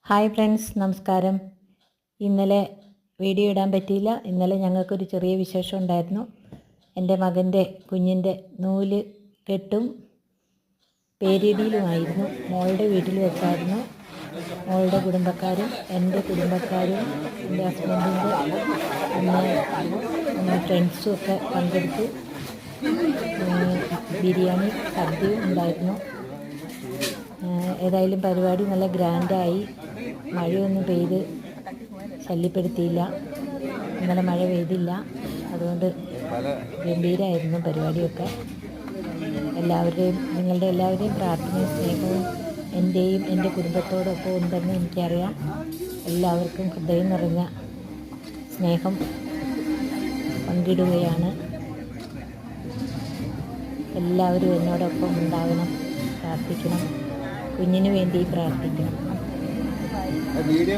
Hi friends, നമസ്കാരം. ഇന്നലെ video ഇടാൻ പറ്റിയില്ല. ഇന്നലെ ഞങ്ങൾക്കൊരു ചെറിയ വിശേഷം ഉണ്ടായിരുന്നു. എൻ്റെ മകൻ്റെ കുഞ്ഞിൻ്റെ നൂല് കെട്ടും പേരിടിയിലുമായിരുന്നു. മോളുടെ വീട്ടിൽ വെച്ചായിരുന്നു. മോളുടെ കുടുംബക്കാരും എൻ്റെ കുടുംബക്കാരും എൻ്റെ ഹസ്ബൻഡിൻ്റെ ഫ്രണ്ട്സും ഒക്കെ പങ്കെടുത്തു. ബിരിയാണി സദ്യയും ഉണ്ടായിരുന്നു. ഏതായാലും പരിപാടി നല്ല ഗ്രാൻഡായി. മഴയൊന്നും പെയ്ത് ശല്യപ്പെടുത്തിയില്ല. ഇന്നലെ മഴ പെയ്തില്ല, അതുകൊണ്ട് ഗംഭീരമായിരുന്നു പരിപാടിയൊക്കെ. നിങ്ങളുടെ എല്ലാവരുടെയും പ്രാർത്ഥനയും സ്നേഹവും എൻ്റെയും എൻ്റെ കുടുംബത്തോടൊപ്പം ഉണ്ടെന്ന് എനിക്കറിയാം. എല്ലാവർക്കും ഹൃദയം നിറഞ്ഞ സ്നേഹം പങ്കിടുകയാണ്. എല്ലാവരും എന്നോടൊപ്പം ഉണ്ടാവണം, പ്രാർത്ഥിക്കണം. കുഞ്ഞിന് വേണ്ടി പ്രാർത്ഥിക്കണം. വീഡിയോ